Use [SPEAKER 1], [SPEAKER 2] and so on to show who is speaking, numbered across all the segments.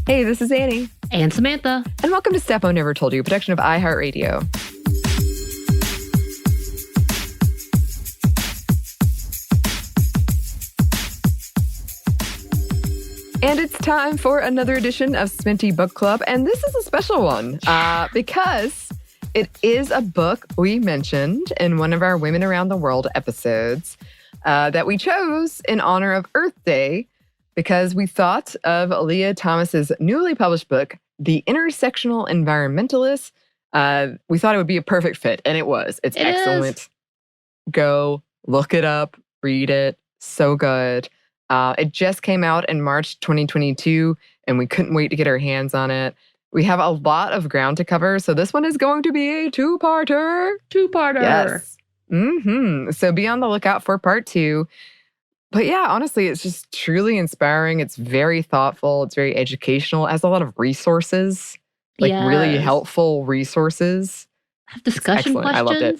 [SPEAKER 1] Hey, this is Anney.
[SPEAKER 2] And Samantha.
[SPEAKER 1] And welcome to Step O Never Told You, a production of iHeartRadio. And it's time for another edition of Sminty Book Club. And this is a special one because it is a book we mentioned in one of our Women Around the World episodes that we chose in honor of Earth Day, because we thought of Leah Thomas's newly published book, The Intersectional Environmentalist. We thought it would be a perfect fit, and it was. It's excellent. Go look it up, read it. So good. It just came out in March 2022, and we couldn't wait to get our hands on it. We have a lot of ground to cover, so this one is going to be a two-parter. Yes. So be on the lookout for part 2. But yeah, honestly, it's just truly inspiring. It's very thoughtful. It's very educational. It has a lot of resources, really helpful resources.
[SPEAKER 2] Have discussion questions.
[SPEAKER 1] I loved it.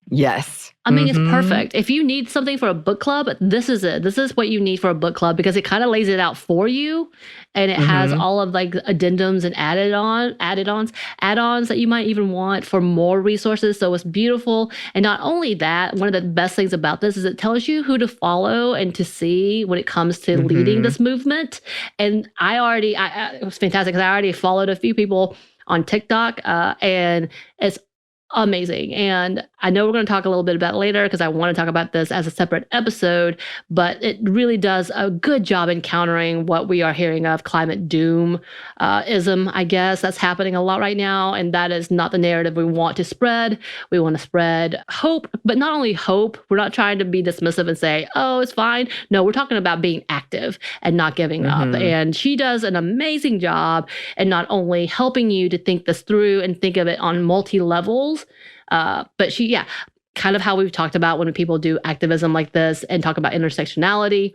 [SPEAKER 1] Yes.
[SPEAKER 2] I mean, it's perfect. If you need something for a book club, this is it. This is what you need for a book club, because it kind of lays it out for you. And it has all of addendums and add-ons that you might even want for more resources. So it's beautiful. And not only that, one of the best things about this is it tells you who to follow and to see when it comes to leading this movement. And it was fantastic, because I already followed a few people on TikTok, and it's amazing. And I know we're going to talk a little bit about it later, because I want to talk about this as a separate episode, but it really does a good job in countering what we are hearing of climate doom ism, I guess. That's happening a lot right now, and that is not the narrative we want to spread. We want to spread hope, but not only hope. We're not trying to be dismissive and say, oh, it's fine. No, we're talking about being active and not giving up. And she does an amazing job in not only helping you to think this through and think of it on multi-levels, but kind of how we've talked about when people do activism like this and talk about intersectionality,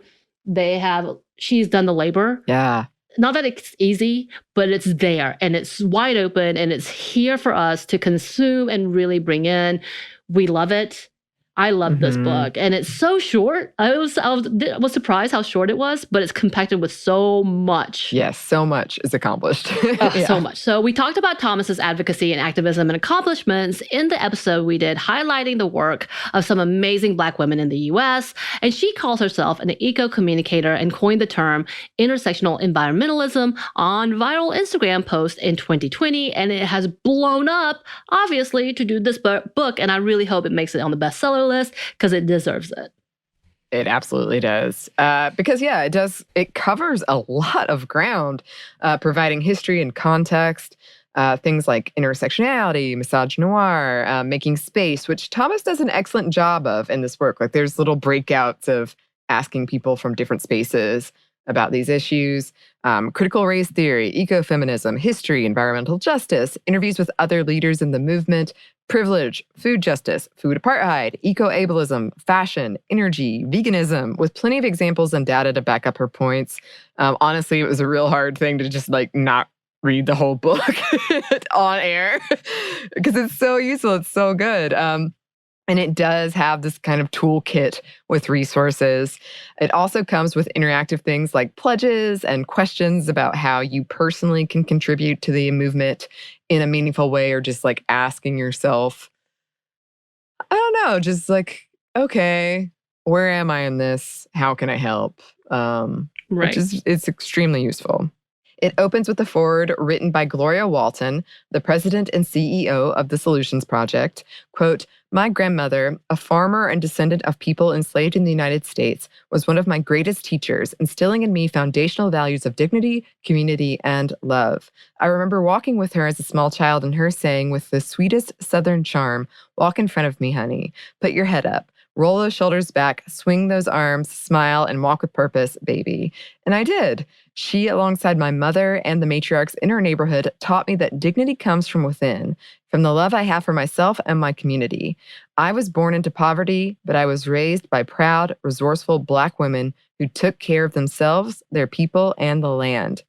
[SPEAKER 2] she's done the labor.
[SPEAKER 1] Yeah.
[SPEAKER 2] Not that it's easy, but it's there and it's wide open and it's here for us to consume and really bring in. We love it. I love this book, and it's so short. I was surprised how short it was, but it's compacted with so much.
[SPEAKER 1] Yes, so much is accomplished.
[SPEAKER 2] So much. So we talked about Thomas's advocacy and activism and accomplishments in the episode we did, highlighting the work of some amazing Black women in the U.S. And she calls herself an eco-communicator and coined the term intersectional environmentalism on viral Instagram post in 2020, and it has blown up, obviously, to do this book. And I really hope it makes it on the bestseller list, because it deserves it.
[SPEAKER 1] It absolutely does. Because, it does. It covers a lot of ground, providing history and context, things like intersectionality, misogynoir, making space, which Thomas does an excellent job of in this work. Like, there's little breakouts of asking people from different spaces about these issues, critical race theory, ecofeminism, history, environmental justice, interviews with other leaders in the movement, privilege, food justice, food apartheid, eco-ableism, fashion, energy, veganism, with plenty of examples and data to back up her points. Honestly, it was a real hard thing to just not read the whole book on air, because it's so useful. It's so good. And it does have this kind of toolkit with resources. It also comes with interactive things like pledges and questions about how you personally can contribute to the movement in a meaningful way, or just asking yourself, I don't know, just okay, where am I in this? How can I help? Right. It's extremely useful. It opens with a foreword written by Gloria Walton, the president and CEO of the Solutions Project. Quote, "My grandmother, a farmer and descendant of people enslaved in the United States, was one of my greatest teachers, instilling in me foundational values of dignity, community, and love. I remember walking with her as a small child and her saying with the sweetest Southern charm, 'Walk in front of me, honey. Put your head up. Roll those shoulders back, swing those arms, smile, and walk with purpose, baby.' And I did. She, alongside my mother and the matriarchs in her neighborhood, taught me that dignity comes from within, from the love I have for myself and my community. I was born into poverty, but I was raised by proud, resourceful Black women who took care of themselves, their people, and the land."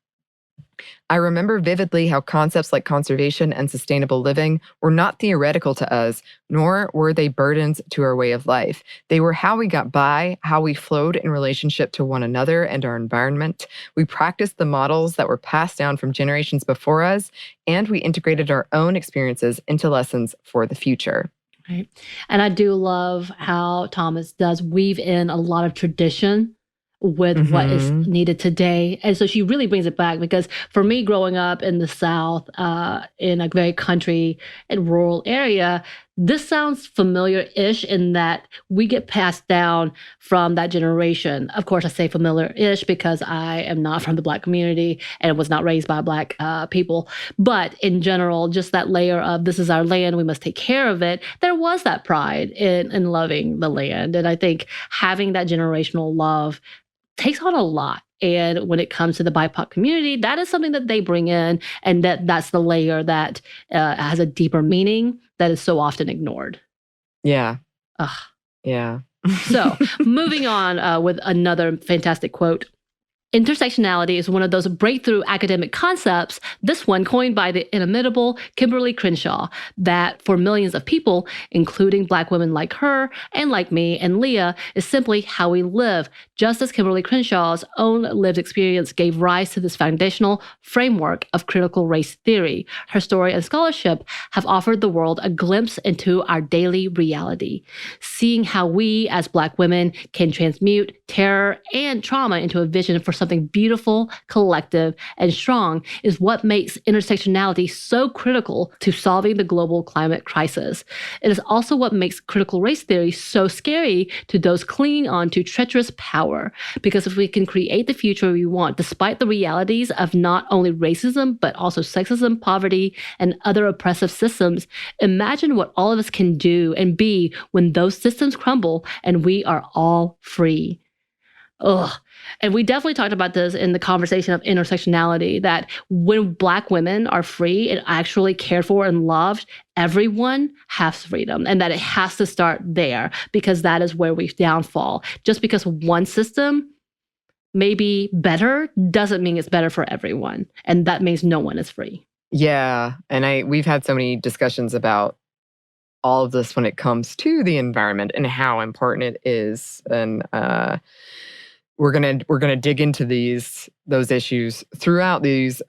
[SPEAKER 1] I remember vividly how concepts like conservation and sustainable living were not theoretical to us, nor were they burdens to our way of life. They were how we got by, how we flowed in relationship to one another and our environment. We practiced the models that were passed down from generations before us, and we integrated our own experiences into lessons for the future.
[SPEAKER 2] Right. And I do love how Thomas does weave in a lot of tradition with what is needed today. And so she really brings it back, because for me, growing up in the South, in a very country and rural area, this sounds familiar-ish in that we get passed down from that generation. Of course, I say familiar-ish because I am not from the Black community and was not raised by Black people. But in general, just that layer of this is our land, we must take care of it. There was that pride in loving the land. And I think having that generational love takes on a lot. And when it comes to the BIPOC community, that is something that they bring in, and that's the layer that has a deeper meaning that is so often ignored.
[SPEAKER 1] Yeah.
[SPEAKER 2] Ugh.
[SPEAKER 1] Yeah.
[SPEAKER 2] So moving on with another fantastic quote. Intersectionality is one of those breakthrough academic concepts, this one coined by the inimitable Kimberly Crenshaw, that for millions of people, including Black women like her and like me and Leah, is simply how we live, just as Kimberly Crenshaw's own lived experience gave rise to this foundational framework of critical race theory. Her story and scholarship have offered the world a glimpse into our daily reality. Seeing how we, as Black women, can transmute terror and trauma into a vision for something beautiful, collective, and strong is what makes intersectionality so critical to solving the global climate crisis. It is also what makes critical race theory so scary to those clinging on to treacherous power. Because if we can create the future we want, despite the realities of not only racism, but also sexism, poverty, and other oppressive systems, imagine what all of us can do and be when those systems crumble and we are all free. Ugh. And we definitely talked about this in the conversation of intersectionality, that when Black women are free and actually cared for and loved, everyone has freedom, and that it has to start there, because that is where we downfall. Just because one system may be better doesn't mean it's better for everyone. And that means no one is free.
[SPEAKER 1] Yeah. And we've had so many discussions about all of this when it comes to the environment and how important it is. And we're gonna dig into those issues throughout this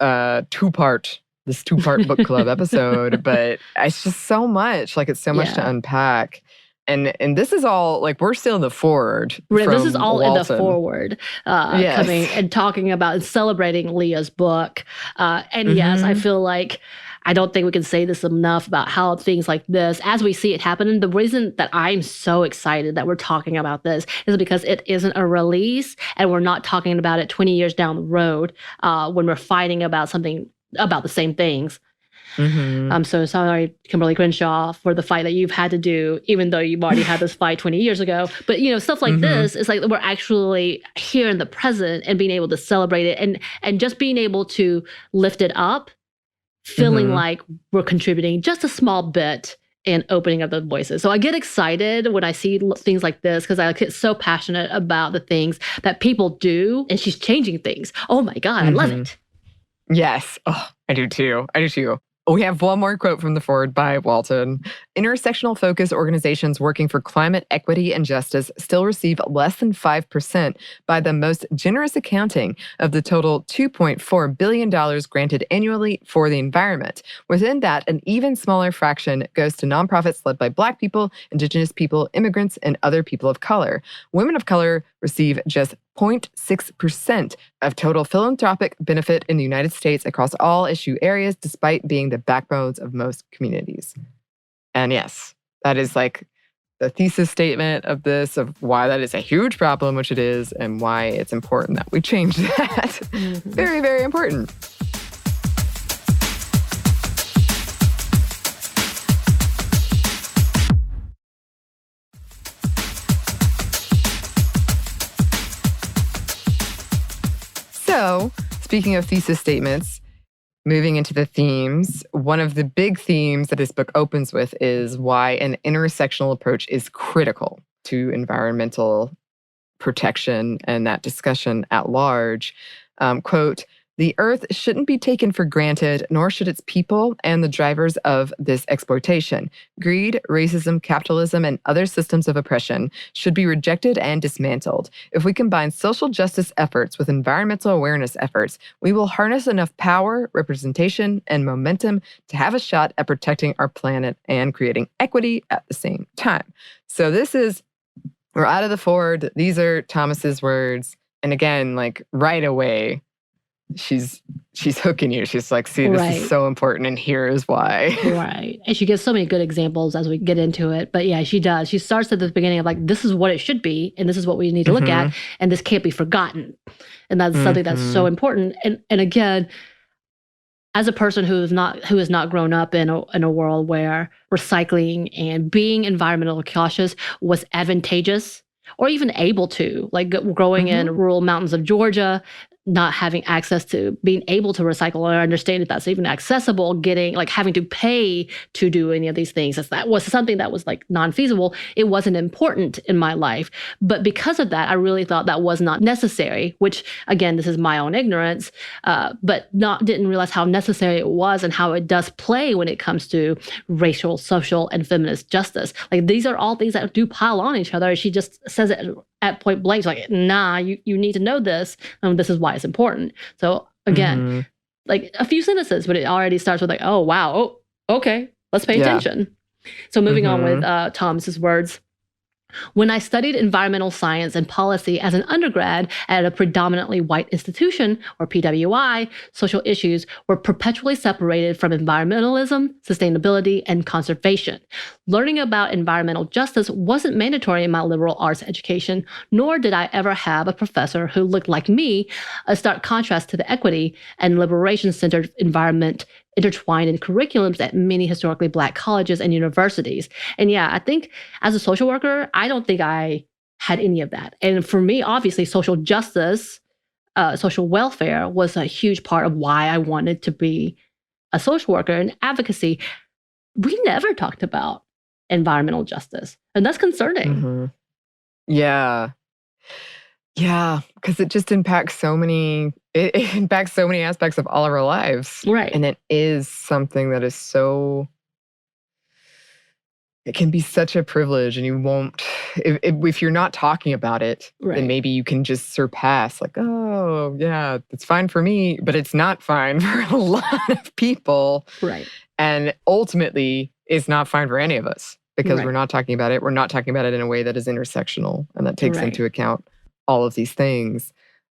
[SPEAKER 1] two-part book club episode. But it's just so much. Like, it's so much to unpack. And this is all, like, we're still in the forward.
[SPEAKER 2] This is all
[SPEAKER 1] Walton.
[SPEAKER 2] In the forward, coming and talking about and celebrating Leah's book. And yes, I feel like I don't think we can say this enough about how things like this, as we see it happen, and the reason that I'm so excited that we're talking about this is because it isn't a release, and we're not talking about it 20 years down the road when we're fighting about something, about the same things. I'm so sorry, Kimberly Crenshaw, for the fight that you've had to do, even though you've already had this fight 20 years ago. But, stuff like this is like we're actually here in the present and being able to celebrate it and just being able to lift it up, feeling like we're contributing just a small bit in opening up the voices. So I get excited when I see things like this, because I get so passionate about the things that people do, and she's changing things. Oh my God, I love it.
[SPEAKER 1] Yes. Oh, I do too. We have one more quote from the forward by Walton. Intersectional focus organizations working for climate equity and justice still receive less than 5% by the most generous accounting of the total $2.4 billion granted annually for the environment. Within that, an even smaller fraction goes to nonprofits led by Black people, Indigenous people, immigrants, and other people of color. Women of color receive just 0.6% of total philanthropic benefit in the United States across all issue areas, despite being the backbones of most communities. And yes, that is like the thesis statement of this, of why that is a huge problem, which it is, and why it's important that we change that. Very, very important. So, speaking of thesis statements, moving into the themes, one of the big themes that this book opens with is why an intersectional approach is critical to environmental protection and that discussion at large. Quote, The earth shouldn't be taken for granted, nor should its people and the drivers of this exploitation. Greed, racism, capitalism, and other systems of oppression should be rejected and dismantled. If we combine social justice efforts with environmental awareness efforts, we will harness enough power, representation, and momentum to have a shot at protecting our planet and creating equity at the same time. So we're out of the Ford. These are Thomas's words. And again, like right away, she's hooking you. She's like, see, this is so important, and here is why.
[SPEAKER 2] Right. And she gives so many good examples as we get into it. But yeah, she does. She starts at the beginning of like, this is what it should be, and this is what we need to look at, and this can't be forgotten. And that's something that's so important. And again, as a person who has not grown up in a world where recycling and being environmentally cautious was advantageous or even able to, like growing in rural mountains of Georgia, not having access to being able to recycle or understand if that's even accessible, having to pay to do any of these things. That was something that was like non-feasible. It wasn't important in my life. But because of that, I really thought that was not necessary, which again, this is my own ignorance, but didn't realize how necessary it was and how it does play when it comes to racial, social, and feminist justice. Like these are all things that do pile on each other. She just says it at point blank. She's like, nah, you need to know this. This is why it's important. So again, like a few sentences, but it already starts with like, oh, wow. Oh, okay. Let's pay attention. So moving on with Thomas's words. When I studied environmental science and policy as an undergrad at a predominantly white institution, or PWI, social issues were perpetually separated from environmentalism, sustainability, and conservation. Learning about environmental justice wasn't mandatory in my liberal arts education, nor did I ever have a professor who looked like me, a stark contrast to the equity and liberation-centered environment intertwined in curriculums at many historically Black colleges and universities. And yeah, I think as a social worker, I don't think I had any of that. And for me, obviously, social justice, social welfare was a huge part of why I wanted to be a social worker. And advocacy, we never talked about environmental justice. And that's concerning.
[SPEAKER 1] Yeah. Yeah, because it just impacts so many aspects of all of our lives.
[SPEAKER 2] Right.
[SPEAKER 1] And it is something that is it can be such a privilege, and you won't, if you're not talking about it, then maybe you can just surpass like, oh yeah, it's fine for me, but it's not fine for a lot of people.
[SPEAKER 2] Right.
[SPEAKER 1] And ultimately, it's not fine for any of us because we're not talking about it. We're not talking about it in a way that is intersectional and that takes into account all of these things.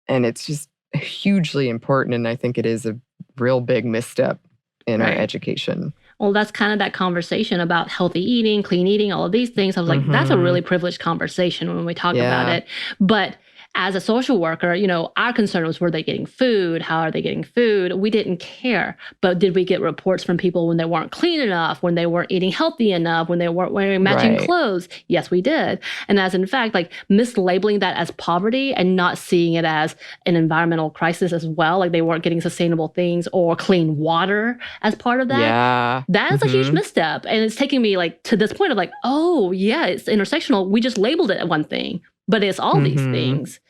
[SPEAKER 1] And it's just hugely important. And I think it is a real big misstep in our education.
[SPEAKER 2] Well, that's kind of that conversation about healthy eating, clean eating, all of these things. I was like, that's a really privileged conversation when we talk about it. But as a social worker, our concern was, were they getting food? How are they getting food? We didn't care. But did we get reports from people when they weren't clean enough, when they weren't eating healthy enough, when they weren't wearing matching clothes? Yes, we did. And as in fact, like mislabeling that as poverty and not seeing it as an environmental crisis as well, like they weren't getting sustainable things or clean water as part of that.
[SPEAKER 1] Yeah.
[SPEAKER 2] That is a huge misstep. And it's taking me like to this point of like, oh yeah, it's intersectional. We just labeled it one thing. But it's all these things.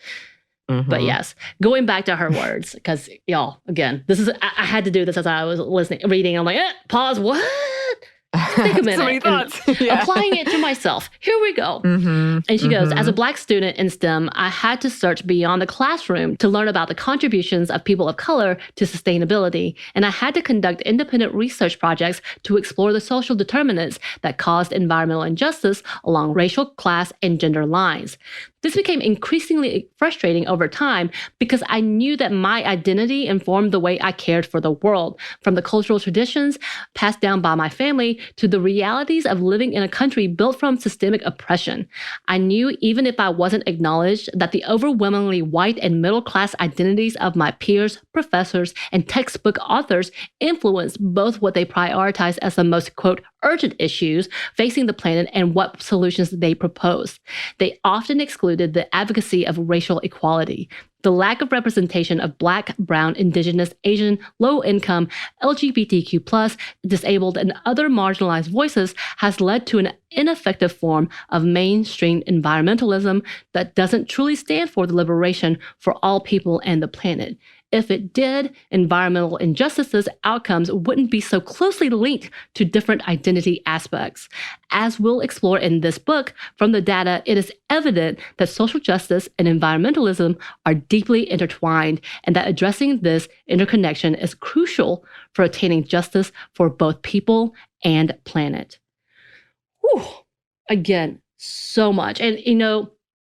[SPEAKER 2] But yes, going back to her words, because y'all, again, I had to do this as I was reading. I'm like, pause, what? Take a minute.
[SPEAKER 1] So many thoughts.
[SPEAKER 2] Applying it to myself. Here we go. And she goes, as a Black student in STEM, I had to search beyond the classroom to learn about the contributions of people of color to sustainability. And I had to conduct independent research projects to explore the social determinants that caused environmental injustice along racial, class, and gender lines. This became increasingly frustrating over time because I knew that my identity informed the way I cared for the world, from the cultural traditions passed down by my family to the realities of living in a country built from systemic oppression. I knew even if I wasn't acknowledged that the overwhelmingly white and middle-class identities of my peers, professors, and textbook authors influenced both what they prioritized as the most, quote, urgent issues facing the planet and what solutions they proposed. They often excluded the advocacy of racial equality. The lack of representation of Black, Brown, Indigenous, Asian, low-income, LGBTQ+, disabled, and other marginalized voices has led to an ineffective form of mainstream environmentalism that doesn't truly stand for the liberation for all people and the planet. if it did, environmental injustices outcomes wouldn't be so closely linked to different identity aspects. As we'll explore in this book, from the data, it is evident that social justice and environmentalism are deeply intertwined, and that addressing this interconnection is crucial for attaining justice for both people and planet. Whew. Again, so much. And,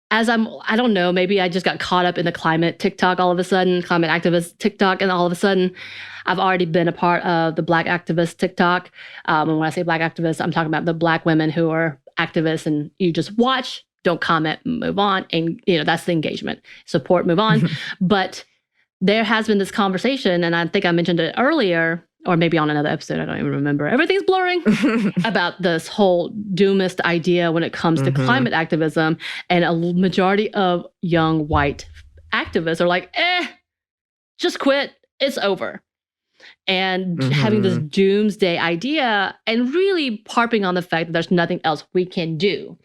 [SPEAKER 2] I don't know, maybe I just got caught up in the climate TikTok all of a sudden, climate activist TikTok, and all of a sudden I've already been a part of the Black activist TikTok. And when I say Black activists, I'm talking about the Black women who are activists, and you just watch, don't comment, move on. And, that's the engagement. Support, move on. But there has been this conversation, and I think I mentioned it earlier, or maybe on another episode, I don't even remember. Everything's blurring about this whole doomist idea when it comes to climate activism. And a majority of young white activists are like, just quit. It's over. And having this doomsday idea and really harping on the fact that there's nothing else we can do.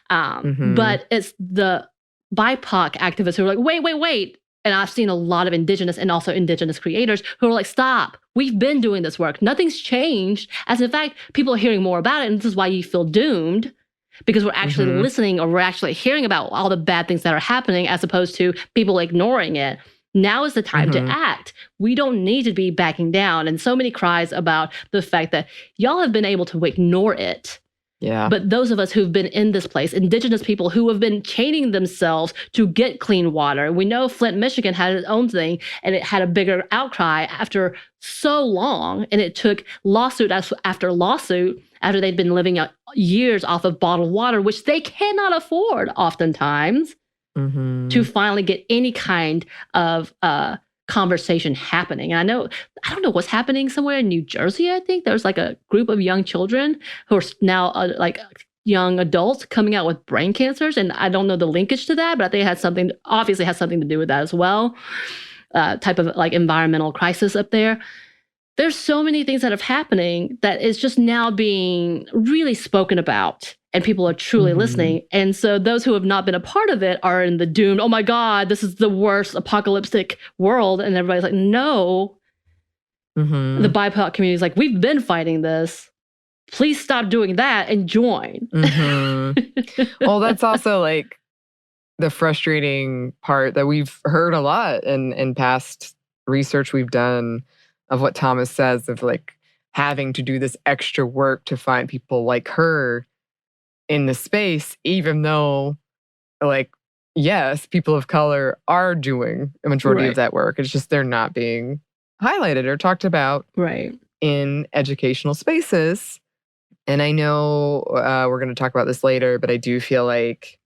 [SPEAKER 2] But it's the BIPOC activists who are like, wait. And I've seen a lot of Indigenous and also Indigenous creators who are like, stop, we've been doing this work. Nothing's changed. As in fact, people are hearing more about it. And this is why you feel doomed, because we're actually listening, or we're actually hearing about all the bad things that are happening, as opposed to people ignoring it. Now is the time to act. We don't need to be backing down. And so many cries about the fact that y'all have been able to ignore it.
[SPEAKER 1] Yeah.
[SPEAKER 2] But those of us who've been in this place, Indigenous people who have been chaining themselves to get clean water. We know Flint, Michigan had its own thing, and it had a bigger outcry after so long. And it took lawsuit after lawsuit after they'd been living years off of bottled water, which they cannot afford oftentimes, to finally get any kind of conversation happening. And I don't know what's happening somewhere in New Jersey. I think there's like a group of young children who are now like young adults coming out with brain cancers. And I don't know the linkage to that, but I think it obviously has something to do with that as well. Type of like environmental crisis up there. There's so many things that are happening that is just now being really spoken about, and people are truly listening. And so those who have not been a part of it are in the doomed, oh my God, this is the worst apocalyptic world. And everybody's like, no. The BIPOC community is like, we've been fighting this. Please stop doing that and join.
[SPEAKER 1] Well, that's also like the frustrating part that we've heard a lot in past research we've done of what Thomas says, of like having to do this extra work to find people like her in the space, even though, like, yes, people of color are doing a majority of that work. It's just they're not being highlighted or talked about in educational spaces. And I know we're going to talk about this later, but I do feel like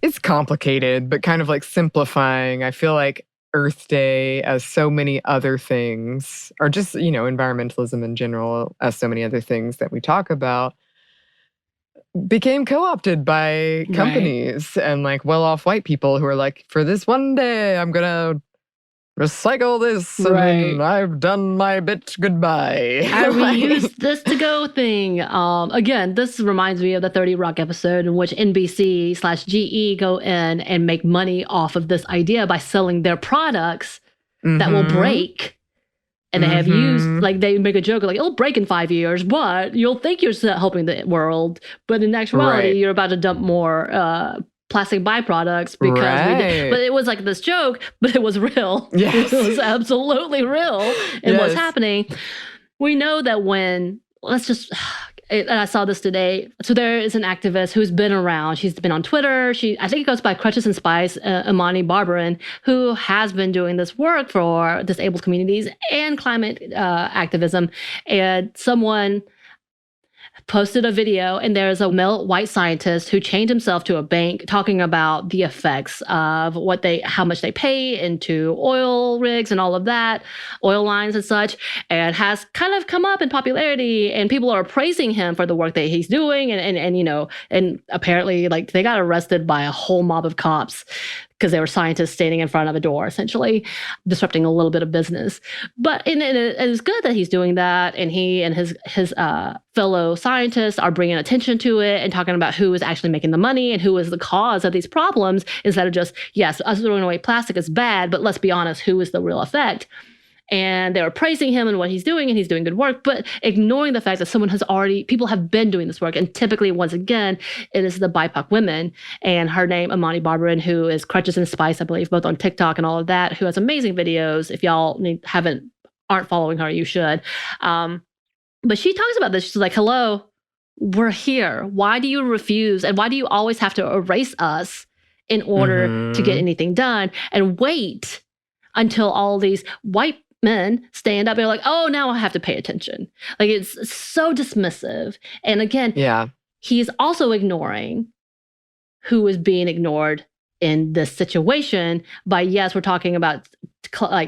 [SPEAKER 1] it's complicated, but kind of like simplifying. I feel like Earth Day, as so many other things, or just, environmentalism in general, as so many other things that we talk about, became co-opted by companies and like well-off white people who are like, for this one day, I'm gonna recycle this and I've done my bit, goodbye.
[SPEAKER 2] I reused this to go thing. Again, this reminds me of the 30 Rock episode in which NBC/GE go in and make money off of this idea by selling their products that will break. And they have used, like, they make a joke like, it'll break in 5 years, but you'll think you're helping the world. But in actuality, you're about to dump more plastic byproducts because we did. But it was like this joke, but it was real. Yes. It was absolutely real in what's happening. We know that when, and I saw this today. So there is an activist who's been around. She's been on Twitter. I think it goes by Crutches and Spice, Imani Barbarin, who has been doing this work for disabled communities and climate activism. And someone posted a video, and there's a male white scientist who chained himself to a bank talking about the effects of how much they pay into oil rigs and all of that, oil lines and such, and has kind of come up in popularity, and people are praising him for the work that he's doing. And apparently, like, they got arrested by a whole mob of cops because they were scientists standing in front of a door, essentially disrupting a little bit of business. But it's good that he's doing that, and he and his fellow scientists are bringing attention to it and talking about who is actually making the money and who is the cause of these problems, instead of just, yes, us throwing away plastic is bad, but let's be honest, who is the real effect? And they were praising him and what he's doing, and he's doing good work, but ignoring the fact that people have been doing this work. And typically, once again, it is the BIPOC women. And her name, Amani Barbarin, who is Crutches and Spice, I believe, both on TikTok and all of that, who has amazing videos. If y'all aren't following her, you should. But she talks about this. She's like, hello, we're here. Why do you refuse? And why do you always have to erase us in order to get anything done and wait until all these white men stand up and are like, oh, now I have to pay attention. Like, it's so dismissive. And again, he's also ignoring who is being ignored in this situation by, yes, we're talking about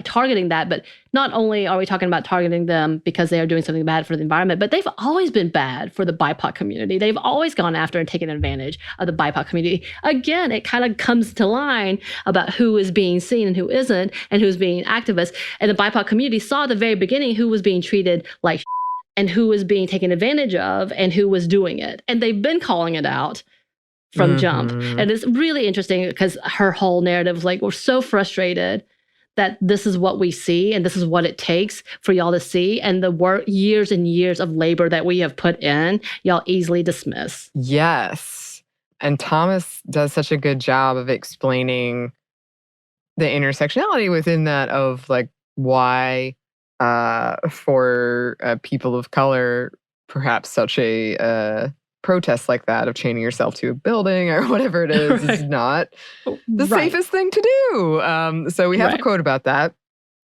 [SPEAKER 2] targeting that, but not only are we talking about targeting them because they are doing something bad for the environment, but they've always been bad for the BIPOC community. They've always gone after and taken advantage of the BIPOC community. Again, it kind of comes to line about who is being seen and who isn't, and who's being activists. And the BIPOC community saw at the very beginning who was being treated like and who was being taken advantage of and who was doing it. And they've been calling it out from jump. And it's really interesting because her whole narrative is like, we're so frustrated that this is what we see and this is what it takes for y'all to see. And the work, years and years of labor that we have put in, y'all easily dismiss.
[SPEAKER 1] Yes. And Thomas does such a good job of explaining the intersectionality within that of like why for people of color, perhaps such a protest like that of chaining yourself to a building or whatever it is is not the safest thing to do. So we have a quote about that.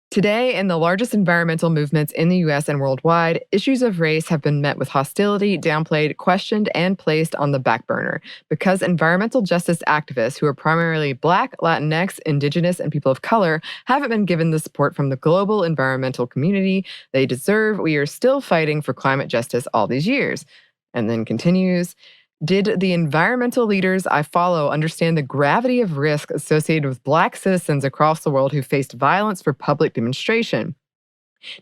[SPEAKER 1] Today, in the largest environmental movements in the U.S. and worldwide, issues of race have been met with hostility, downplayed, questioned, and placed on the back burner because environmental justice activists, who are primarily Black, Latinx, Indigenous, and people of color, haven't been given the support from the global environmental community they deserve. We are still fighting for climate justice all these years. And then continues, did the environmental leaders I follow understand the gravity of risk associated with Black citizens across the world who faced violence for public demonstration?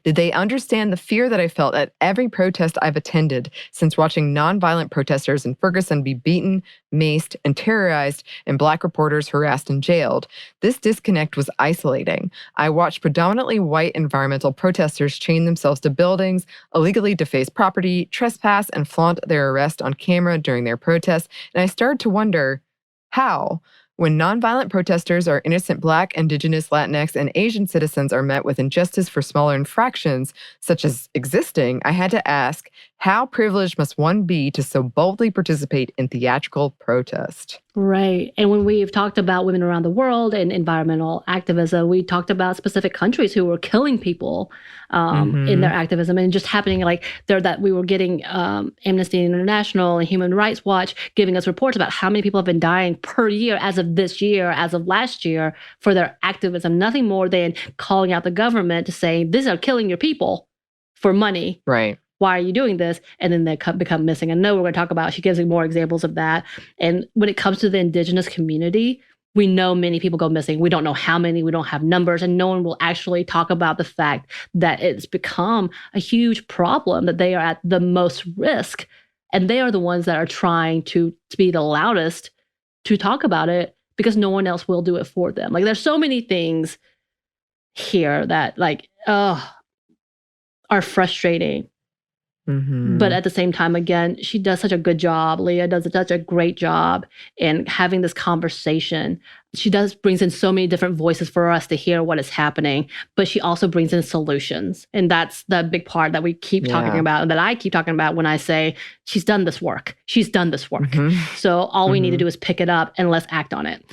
[SPEAKER 1] Did they understand the fear that I felt at every protest I've attended since watching nonviolent protesters in Ferguson be beaten, maced, and terrorized, and Black reporters harassed and jailed? This disconnect was isolating. I watched predominantly white environmental protesters chain themselves to buildings, illegally deface property, trespass, and flaunt their arrest on camera during their protests, and I started to wonder, how? When nonviolent protesters or innocent Black, Indigenous, Latinx, and Asian citizens are met with injustice for smaller infractions, such as existing, I had to ask, how privileged must one be to so boldly participate in theatrical protest?
[SPEAKER 2] Right. And when we've talked about women around the world and environmental activism, we talked about specific countries who were killing people in their activism, and just happening like there that we were getting Amnesty International and Human Rights Watch giving us reports about how many people have been dying per year as of this year, as of last year, for their activism. Nothing more than calling out the government to say, these are killing your people for money.
[SPEAKER 1] Right.
[SPEAKER 2] Why are you doing this? And then they become missing. I know we're going to talk about, she gives me more examples of that. And when it comes to the Indigenous community, we know many people go missing. We don't know how many, we don't have numbers, and no one will actually talk about the fact that it's become a huge problem, that they are at the most risk. And they are the ones that are trying to be the loudest to talk about it because no one else will do it for them. Like, there's so many things here that are frustrating. But at the same time, again, she does such a good job. Leah does such a great job in having this conversation. She brings in so many different voices for us to hear what is happening, but she also brings in solutions. And that's the big part that we keep talking about, and that I keep talking about when I say she's done this work. She's done this work. So all we need to do is pick it up and let's act on it.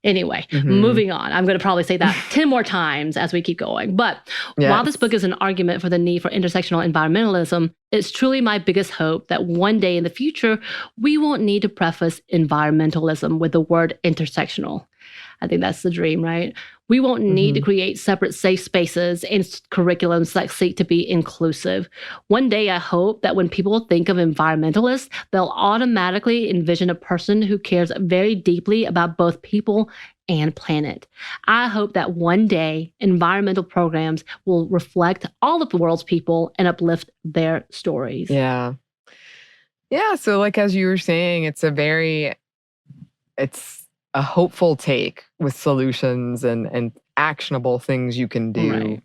[SPEAKER 2] Anyway, moving on. I'm going to probably say that 10 more times as we keep going. But while this book is an argument for the need for intersectional environmentalism, it's truly my biggest hope that one day in the future, we won't need to preface environmentalism with the word intersectional. I think that's the dream, right? We won't need to create separate safe spaces and curriculums that seek to be inclusive. One day, I hope that when people think of environmentalists, they'll automatically envision a person who cares very deeply about both people and planet. I hope that one day environmental programs will reflect all of the world's people and uplift their stories.
[SPEAKER 1] Yeah. Yeah. So, like, as you were saying, it's a hopeful take with solutions and actionable things you can do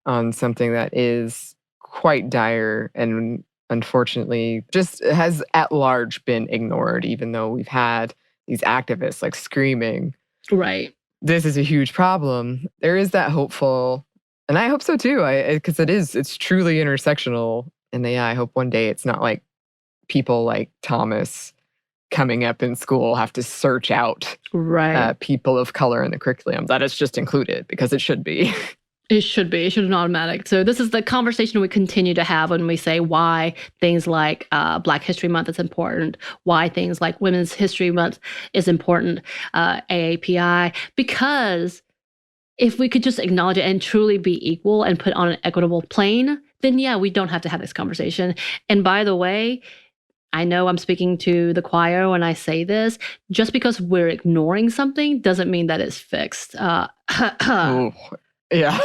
[SPEAKER 1] on something that is quite dire and unfortunately just has at large been ignored, even though we've had these activists like screaming,
[SPEAKER 2] right,
[SPEAKER 1] this is a huge problem. There is that hopeful, and I hope so too, because it's truly intersectional. And yeah, I hope one day it's not like people like Thomas coming up in school have to search out people of color in the curriculum, that it's just included, because it should be.
[SPEAKER 2] It should be. It should be automatic. So this is the conversation we continue to have when we say why things like Black History Month is important, why things like Women's History Month is important, AAPI, because if we could just acknowledge it and truly be equal and put on an equitable plane, then yeah, we don't have to have this conversation. And by the way, I know I'm speaking to the choir when I say this. Just because we're ignoring something doesn't mean that it's fixed.
[SPEAKER 1] Ooh, yeah.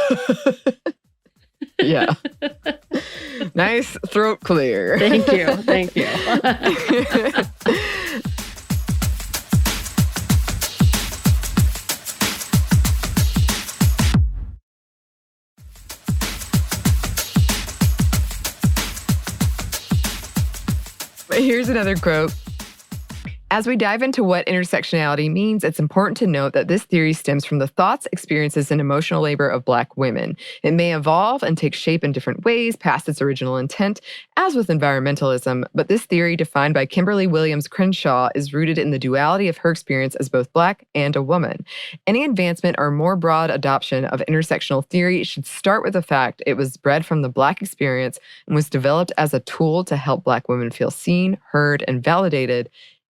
[SPEAKER 1] Yeah. Nice throat clear.
[SPEAKER 2] Thank you. Thank you.
[SPEAKER 1] Here's another quote. As we dive into what intersectionality means, it's important to note that this theory stems from the thoughts, experiences, and emotional labor of Black women. It may evolve and take shape in different ways past its original intent, as with environmentalism, but this theory, defined by Kimberly Williams Crenshaw, is rooted in the duality of her experience as both Black and a woman. Any advancement or more broad adoption of intersectional theory should start with the fact it was bred from the Black experience and was developed as a tool to help Black women feel seen, heard, and validated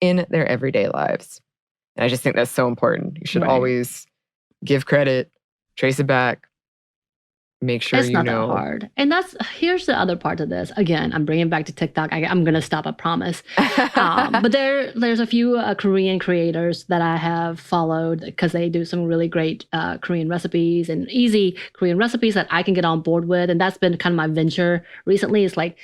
[SPEAKER 1] in their everyday lives. And I just think that's so important. You should always give credit, trace it back, make sure
[SPEAKER 2] it's
[SPEAKER 1] you
[SPEAKER 2] not
[SPEAKER 1] know.
[SPEAKER 2] that hard. And here's the other part of this. Again, I'm bringing back to TikTok. I'm going to stop, I promise. But there's a few Korean creators that I have followed because they do some really great Korean recipes and easy Korean recipes that I can get on board with. And that's been kind of my venture recently. It's like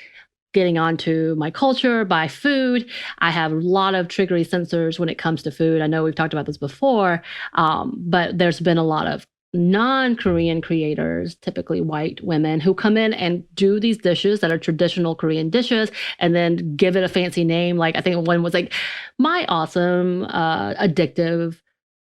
[SPEAKER 2] getting onto my culture, buy food. I have a lot of triggery sensors when it comes to food. I know we've talked about this before, but there's been a lot of non-Korean creators, typically white women, who come in and do these dishes that are traditional Korean dishes and then give it a fancy name. Like I think one was like, my awesome, addictive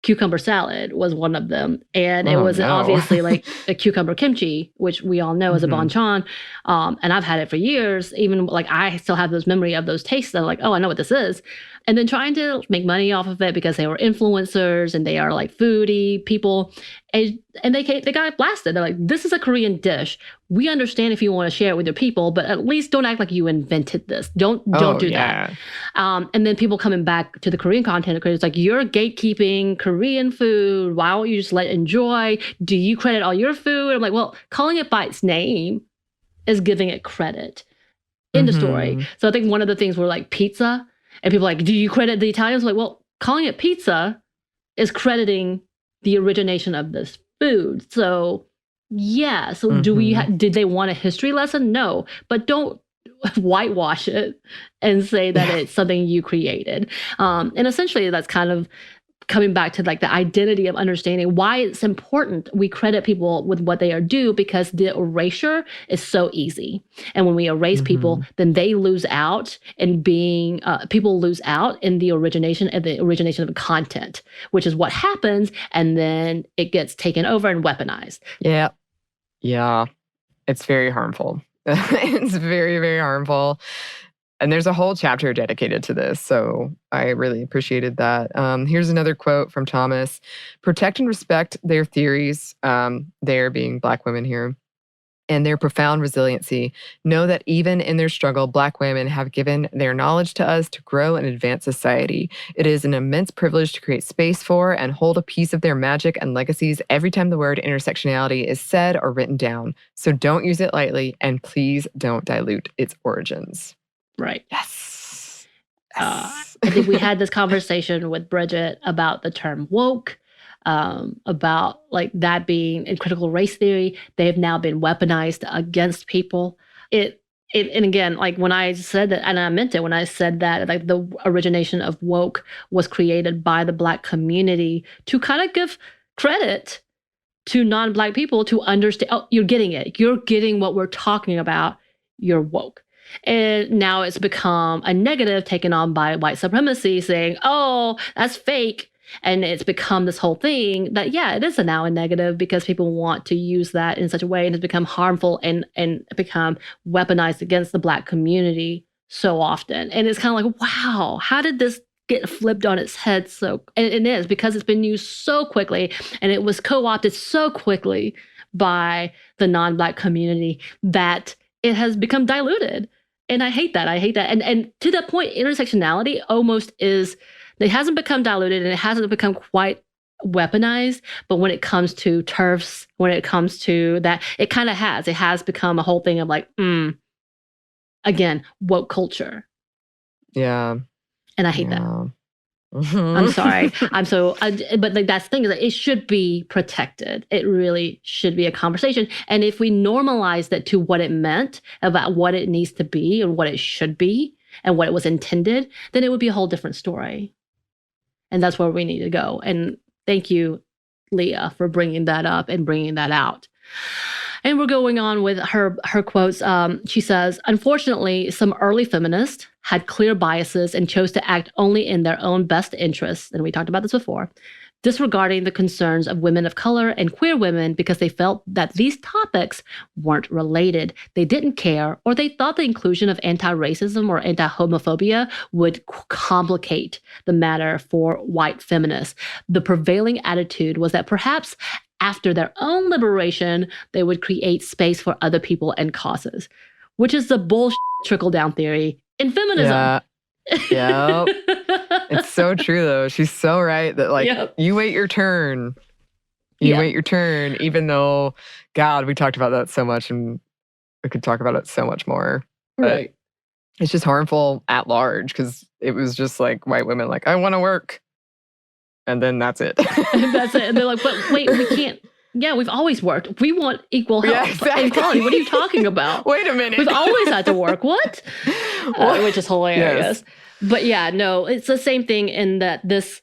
[SPEAKER 2] cucumber salad was one of them. And it was obviously like a cucumber kimchi, which we all know is a banchan. And I've had it for years. Even like I still have this memory of those tastes that are like, oh, I know what this is. And then trying to make money off of it because they were influencers and they are like foodie people. And they got blasted. They're like, this is a Korean dish. We understand if you want to share it with your people, but at least don't act like you invented this. Don't do that. And then people coming back to the Korean content creators like, you're gatekeeping Korean food. Why don't you just let it enjoy? Do you credit all your food? I'm like, well, calling it by its name is giving it credit in the story. So I think one of the things were like pizza. And people are like, do you credit the Italians? Like, well, calling it pizza is crediting the origination of this food. So, yeah. So did they want a history lesson? No. But don't whitewash it and say that it's something you created. And essentially, that's kind of coming back to like the identity of understanding why it's important we credit people with what they are due, because the erasure is so easy. And when we erase people, then they lose out in being, people lose out in the origination of the content, which is what happens. And then it gets taken over and weaponized.
[SPEAKER 1] Yeah. Yeah. It's very harmful. It's very, very harmful. And there's a whole chapter dedicated to this, so I really appreciated that. Here's another quote from Thomas. Protect and respect their theories, there being Black women here, and their profound resiliency. Know that even in their struggle, Black women have given their knowledge to us to grow and advance society. It is an immense privilege to create space for and hold a piece of their magic and legacies every time the word intersectionality is said or written down. So don't use it lightly, and please don't dilute its origins.
[SPEAKER 2] Right.
[SPEAKER 1] Yes.
[SPEAKER 2] I think we had this conversation with Bridget about the term woke. About like that being in critical race theory, they've now been weaponized against people. And again, like when I said that, and I meant it when I said that, like the origination of woke was created by the Black community to kind of give credit to non-Black people to understand, oh, you're getting it. You're getting what we're talking about. You're woke. And now it's become a negative taken on by white supremacy saying, oh, that's fake. And it's become this whole thing that, yeah, it is now a negative because people want to use that in such a way, and it's become harmful and become weaponized against the Black community so often. And it's kind of like, wow, how did this get flipped on its head? And it is because it's been used so quickly and it was co-opted so quickly by the non-Black community that it has become diluted. And I hate that. And to that point, intersectionality almost is... It hasn't become diluted and it hasn't become quite weaponized, but when it comes to TERFs, when it comes to that, it kind of has. It has become a whole thing of like, again, woke culture.
[SPEAKER 1] Yeah.
[SPEAKER 2] And I hate that. I'm sorry. But like that's the thing is that it should be protected. It really should be a conversation. And if we normalize that to what it meant, about what it needs to be and what it should be and what it was intended, then it would be a whole different story. And that's where we need to go. And thank you, Leah, for bringing that up and bringing that out. And we're going on with her quotes. She says, unfortunately, some early feminists had clear biases and chose to act only in their own best interests. And we talked about this before, disregarding the concerns of women of color and queer women because they felt that these topics weren't related. They didn't care, or they thought the inclusion of anti-racism or anti-homophobia would complicate the matter for white feminists. The prevailing attitude was that perhaps after their own liberation, they would create space for other people and causes, which is the bullshit trickle-down theory in feminism.
[SPEAKER 1] Yeah. Yep. It's so true though. She's so right that like you wait your turn. You wait your turn, even though, God, we talked about that so much and we could talk about it so much more.
[SPEAKER 2] Right.
[SPEAKER 1] It's just harmful at large because it was just like white women like, I want to work. And then that's it.
[SPEAKER 2] That's it. And they're like, but wait, we can't. Yeah, we've always worked. We want equal health and equality. What are you talking about?
[SPEAKER 1] Wait a minute.
[SPEAKER 2] We've always had to work. What? Which is hilarious. Yes. But yeah, no, it's the same thing in that this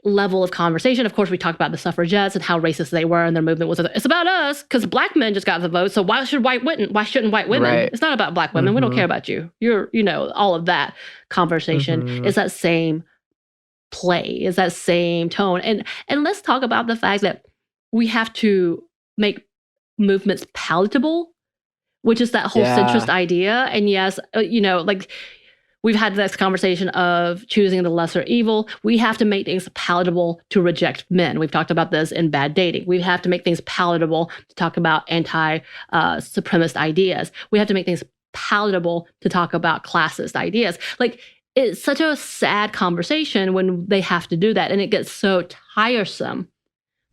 [SPEAKER 2] level of conversation. Of course, we talk about the suffragettes and how racist they were and their movement was. It's about us because Black men just got the vote. So why shouldn't white women? Right. It's not about Black women. Mm-hmm. We don't care about you. You're, all of that conversation is that same play, is that same tone. And let's talk about the fact that we have to make movements palatable, which is that whole centrist idea. And yes, like we've had this conversation of choosing the lesser evil. We have to make things palatable to reject men. We've talked about this in Bad Dating. We have to make things palatable to talk about anti-supremacist ideas. We have to make things palatable to talk about classist ideas. Like, it's such a sad conversation when they have to do that. And it gets so tiresome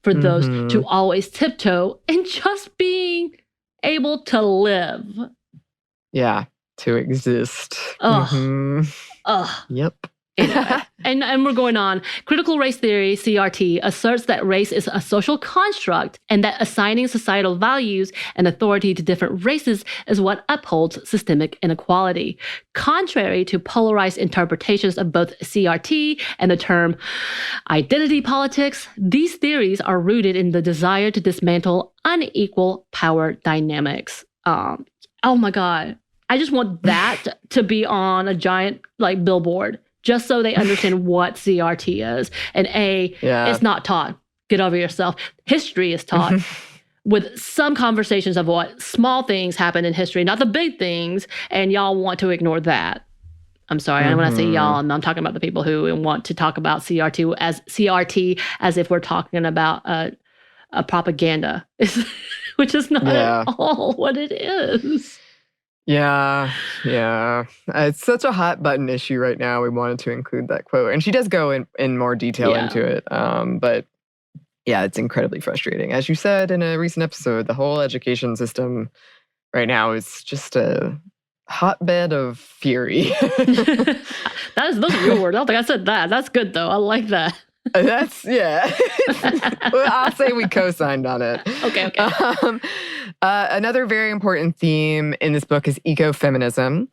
[SPEAKER 2] for those to always tiptoe and just being able to live.
[SPEAKER 1] Yeah, to exist. Yep.
[SPEAKER 2] Anyway, and we're going on. Critical race theory, CRT, asserts that race is a social construct and that assigning societal values and authority to different races is what upholds systemic inequality. Contrary to polarized interpretations of both CRT and the term identity politics, these theories are rooted in the desire to dismantle unequal power dynamics. Oh my God. I just want that to be on a giant billboard, just so they understand what CRT is. And it's not taught. Get over yourself. History is taught with some conversations of what small things happen in history, not the big things, and y'all want to ignore that. I'm sorry, when I say y'all, I'm talking about the people who want to talk about CRT as if we're talking about a propaganda. which is not at all what it is.
[SPEAKER 1] Yeah. It's such a hot button issue right now. We wanted to include that quote. And she does go in more detail into it. But yeah, it's incredibly frustrating. As you said in a recent episode, the whole education system right now is just a hotbed of fury.
[SPEAKER 2] Those are your words. I don't think I said that. That's good, though. I like that.
[SPEAKER 1] That's, yeah. Well, I'll say we co-signed on it.
[SPEAKER 2] Okay.
[SPEAKER 1] Another very important theme in this book is ecofeminism.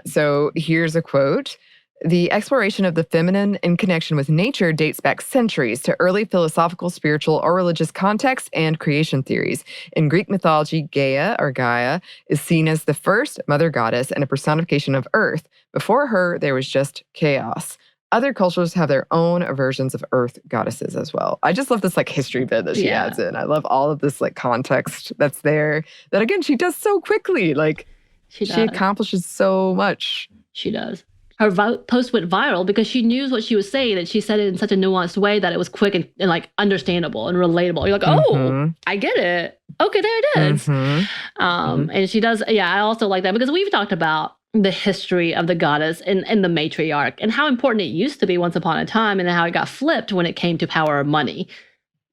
[SPEAKER 1] So here's a quote. The exploration of the feminine in connection with nature dates back centuries to early philosophical, spiritual, or religious contexts and creation theories. In Greek mythology, Gaia is seen as the first mother goddess and a personification of Earth. Before her, there was just chaos. Other cultures have their own versions of Earth goddesses as well. I just love this history bit that she adds in. I love all of this context that's there. That again, she does so quickly. She accomplishes so much.
[SPEAKER 2] She does. Her post went viral because she knew what she was saying, and she said it in such a nuanced way that it was quick and understandable and relatable. You're like, oh, I get it. Okay, there it is. And she does. Yeah, I also like that because we've talked about the history of the goddess and the matriarch and how important it used to be once upon a time and how it got flipped when it came to power or money.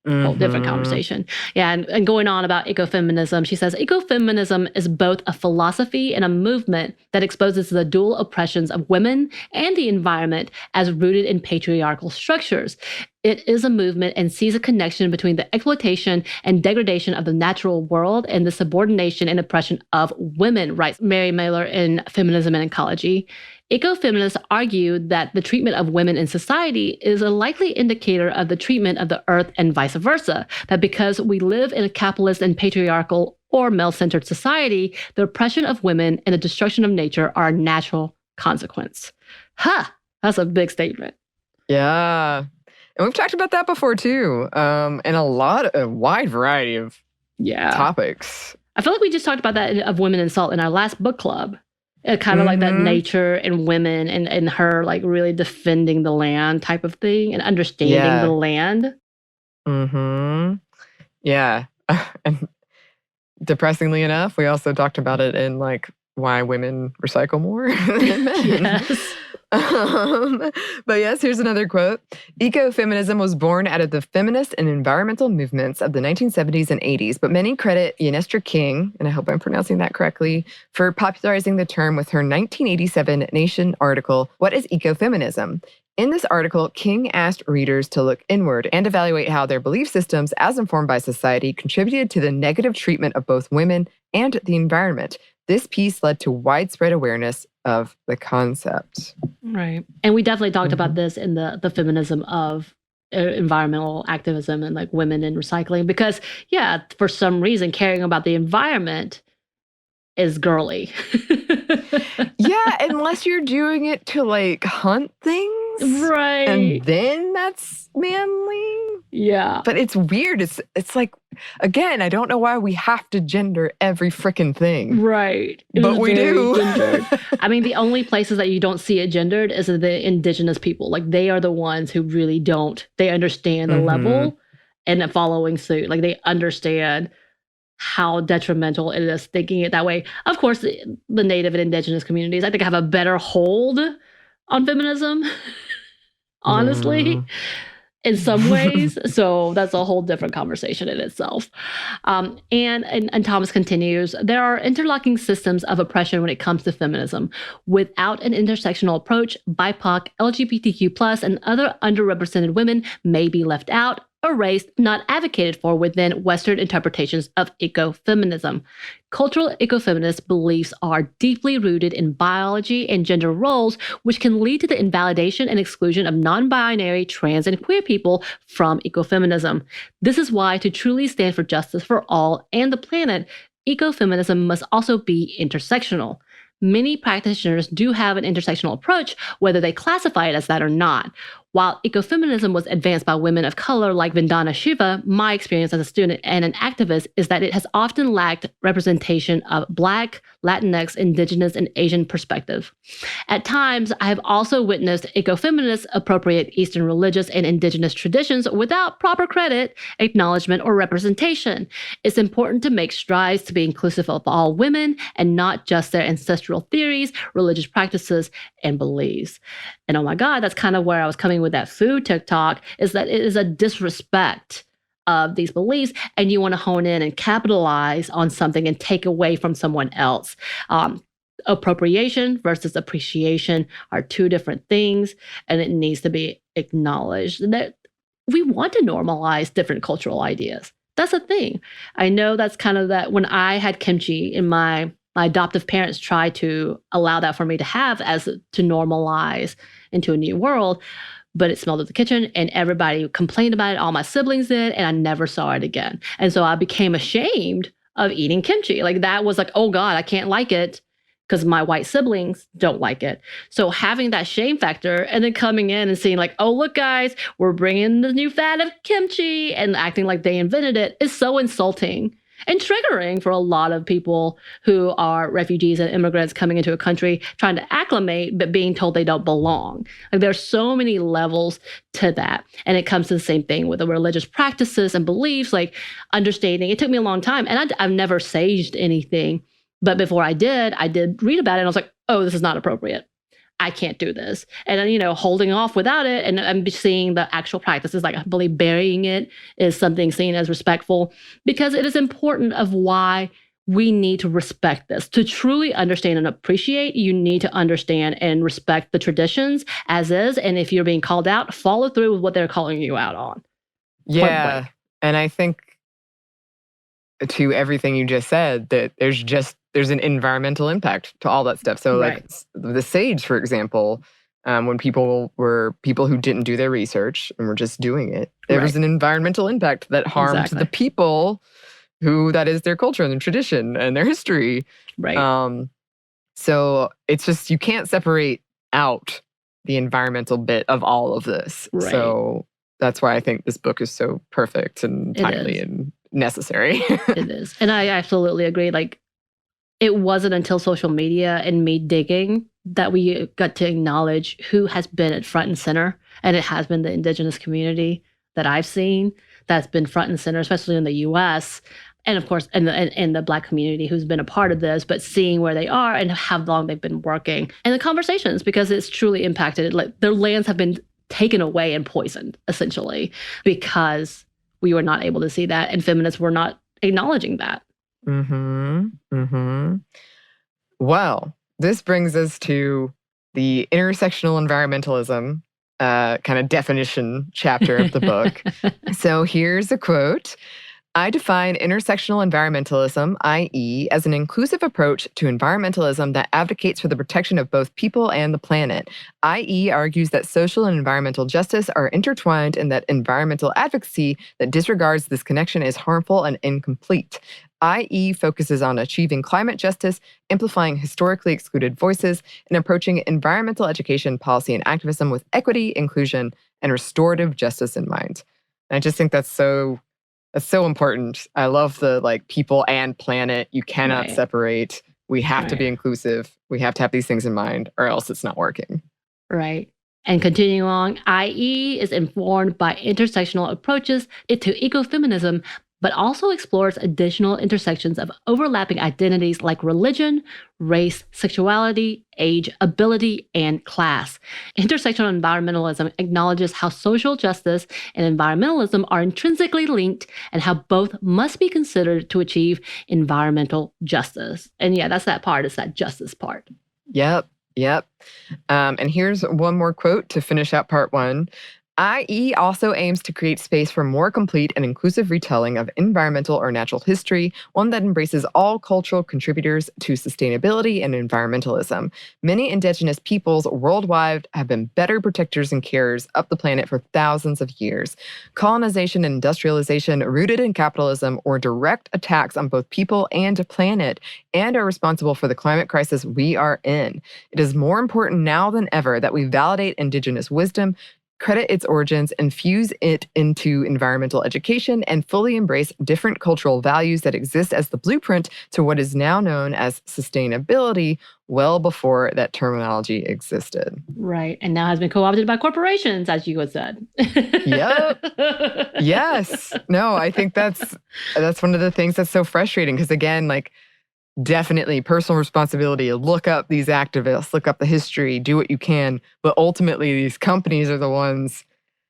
[SPEAKER 2] Whole different conversation. Yeah, and going on about ecofeminism, she says, ecofeminism is both a philosophy and a movement that exposes the dual oppressions of women and the environment as rooted in patriarchal structures. It is a movement and sees a connection between the exploitation and degradation of the natural world and the subordination and oppression of women, writes Mary Mailer in Feminism and Ecology. Ecofeminists argue that the treatment of women in society is a likely indicator of the treatment of the earth and vice versa, that because we live in a capitalist and patriarchal or male-centered society, the oppression of women and the destruction of nature are a natural consequence. That's a big statement.
[SPEAKER 1] Yeah. And we've talked about that before too, and a wide variety of topics.
[SPEAKER 2] I feel like we just talked about that of Women in Salt in our last book club. Kind of like that nature and women and her really defending the land type of thing and understanding the land.
[SPEAKER 1] Yeah. And depressingly enough, we also talked about it in why women recycle more than men.
[SPEAKER 2] Yes.
[SPEAKER 1] But yes, here's another quote. Ecofeminism was born out of the feminist and environmental movements of the 1970s and 80s, but many credit Yenestra King, and I hope I'm pronouncing that correctly, for popularizing the term with her 1987 Nation article, What is Ecofeminism? In this article, King asked readers to look inward and evaluate how their belief systems, as informed by society, contributed to the negative treatment of both women and the environment. This piece led to widespread awareness of the concept.
[SPEAKER 2] Right. And we definitely talked about this in the feminism of environmental activism and women in recycling because, for some reason, caring about the environment is girly.
[SPEAKER 1] Yeah, unless you're doing it to hunt things.
[SPEAKER 2] Right.
[SPEAKER 1] And then that's manly.
[SPEAKER 2] Yeah.
[SPEAKER 1] But it's weird. It's again, I don't know why we have to gender every frickin' thing.
[SPEAKER 2] Right.
[SPEAKER 1] But we do.
[SPEAKER 2] Gendered. I mean, the only places that you don't see it gendered is the indigenous people. They are the ones who really don't. They understand the level and following suit. They understand how detrimental it is thinking it that way. Of course, the Native and indigenous communities, I think, have a better hold on feminism, honestly, in some ways. So that's a whole different conversation in itself. And Thomas continues, there are interlocking systems of oppression when it comes to feminism. Without an intersectional approach, BIPOC, LGBTQ+, and other underrepresented women may be left out, erased, not advocated for within Western interpretations of ecofeminism. Cultural ecofeminist beliefs are deeply rooted in biology and gender roles, which can lead to the invalidation and exclusion of non-binary, trans, and queer people from ecofeminism. This is why, to truly stand for justice for all and the planet, ecofeminism must also be intersectional. Many practitioners do have an intersectional approach, whether they classify it as that or not. While ecofeminism was advanced by women of color like Vandana Shiva, my experience as a student and an activist is that it has often lacked representation of Black, Latinx, Indigenous, and Asian perspective. At times, I have also witnessed ecofeminists appropriate Eastern religious and Indigenous traditions without proper credit, acknowledgement, or representation. It's important to make strides to be inclusive of all women and not just their ancestral theories, religious practices, and beliefs. And oh my God, that's kind of where I was coming with that food TikTok, is that it is a disrespect of these beliefs, and you want to hone in and capitalize on something and take away from someone else. Appropriation versus appreciation are two different things, and it needs to be acknowledged that we want to normalize different cultural ideas. That's a thing. I know that's kind of that when I had kimchi in my adoptive parents tried to allow that for me to have as to normalize into a new world, but it smelled at the kitchen and everybody complained about it. All my siblings did, and I never saw it again. And so I became ashamed of eating kimchi. Like that was like, oh God, I can't like it because my white siblings don't like it. So having that shame factor and then coming in and seeing like, oh, look, guys, we're bringing the new fad of kimchi and acting like they invented it is so insulting and triggering for a lot of people who are refugees and immigrants coming into a country trying to acclimate, but being told they don't belong. Like there's so many levels to that. And it comes to the same thing with the religious practices and beliefs, like understanding. It took me a long time, and I've never saged anything. But before I did read about it, and I was like, oh, this is not appropriate. I can't do this. And then, holding off without it, and I'm seeing the actual practices, like I believe burying it is something seen as respectful, because it is important of why we need to respect this. To truly understand and appreciate, you need to understand and respect the traditions as is. And if you're being called out, follow through with what they're calling you out on.
[SPEAKER 1] Yeah. And I think to everything you just said, that there's an environmental impact to all that stuff. So like the sage, for example, when people who didn't do their research and were just doing it, there was an environmental impact that harmed the people who that is their culture and their tradition and their history. Right. So it's just, you can't separate out the environmental bit of all of this. Right. So that's why I think this book is so perfect and timely and necessary.
[SPEAKER 2] It is. And I absolutely agree. Like, it wasn't until social media and me digging that we got to acknowledge who has been at front and center. And it has been the Indigenous community that I've seen that's been front and center, especially in the US. And of course, in the Black community who's been a part of this, but seeing where they are and how long they've been working. And the conversations, because it's truly impacted. Like, their lands have been taken away and poisoned, essentially, because we were not able to see that, and feminists were not acknowledging that.
[SPEAKER 1] Well, this brings us to the intersectional environmentalism kind of definition chapter of the book. So here's a quote. I define intersectional environmentalism, i.e., as an inclusive approach to environmentalism that advocates for the protection of both people and the planet. i.e. argues that social and environmental justice are intertwined and that environmental advocacy that disregards this connection is harmful and incomplete. i.e. focuses on achieving climate justice, amplifying historically excluded voices, and approaching environmental education, policy, and activism with equity, inclusion, and restorative justice in mind. And I just think that's so important. I love the people and planet. You cannot separate. We have to be inclusive. We have to have these things in mind, or else it's not working.
[SPEAKER 2] Right. And continuing along, IE is informed by intersectional approaches to ecofeminism, but also explores additional intersections of overlapping identities like religion, race, sexuality, age, ability, and class. Intersectional environmentalism acknowledges how social justice and environmentalism are intrinsically linked and how both must be considered to achieve environmental justice. And yeah, that's that part. It's that justice part.
[SPEAKER 1] Yep. And here's one more quote to finish out part one. IE also aims to create space for more complete and inclusive retelling of environmental or natural history, one that embraces all cultural contributors to sustainability and environmentalism. Many Indigenous peoples worldwide have been better protectors and carers of the planet for thousands of years. Colonization and industrialization rooted in capitalism or direct attacks on both people and planet and are responsible for the climate crisis we are in. It is more important now than ever that we validate Indigenous wisdom, credit its origins, infuse it into environmental education, and fully embrace different cultural values that exist as the blueprint to what is now known as sustainability, well before that terminology existed.
[SPEAKER 2] Right. And now has been co-opted by corporations, as you had said.
[SPEAKER 1] Yep. Yes. No, I think that's one of the things that's so frustrating because, again, like, definitely personal responsibility. Look up these activists, look up the history, do what you can. But ultimately, these companies are the ones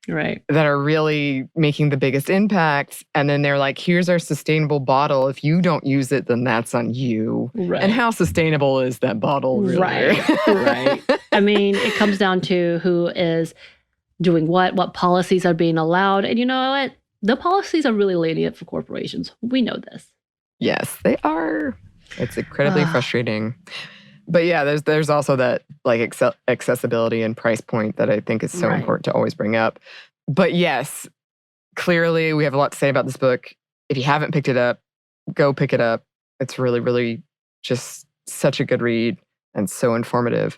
[SPEAKER 2] right.
[SPEAKER 1] that are really making the biggest impact. And then they're like, here's our sustainable bottle. If you don't use it, then that's on you.
[SPEAKER 2] Right.
[SPEAKER 1] And how sustainable is that bottle, really?
[SPEAKER 2] Right. I mean, it comes down to who is doing what policies are being allowed. And you know what? The policies are really lenient for corporations. We know this.
[SPEAKER 1] Yes, they are. It's incredibly frustrating. But yeah, there's also that like accessibility and price point that I think is so important to always bring up. But yes, clearly we have a lot to say about this book. If you haven't picked it up, go pick it up. It's really, really just such a good read and so informative.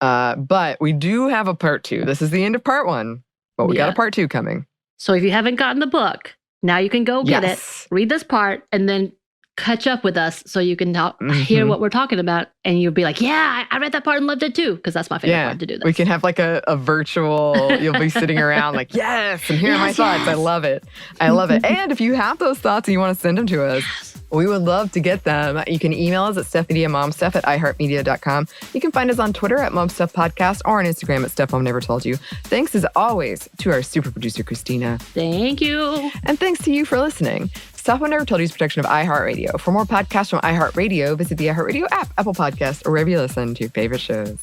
[SPEAKER 1] But we do have a part 2. This is the end of part 1, but we got a part 2 coming.
[SPEAKER 2] So if you haven't gotten the book, now you can go get it, read this part, and then catch up with us so you can hear what we're talking about, and you'll be like, yeah, I read that part and loved it too, because that's my favorite part to do this.
[SPEAKER 1] We can have like a virtual, you'll be sitting around like, yes, and here are my thoughts. I love it. I love it. And if you have those thoughts and you want to send them to us, we would love to get them. You can email us at stuffmediamomstuff@iheartmedia.com. You can find us on Twitter at momstuffpodcast or on Instagram at stuffmomnevertold you. Thanks as always to our super producer, Christina.
[SPEAKER 2] Thank you.
[SPEAKER 1] And thanks to you for listening. Stuff Mom Never Told You is a production of iHeartRadio. For more podcasts from iHeartRadio, visit the iHeartRadio app, Apple Podcasts, or wherever you listen to your favorite shows.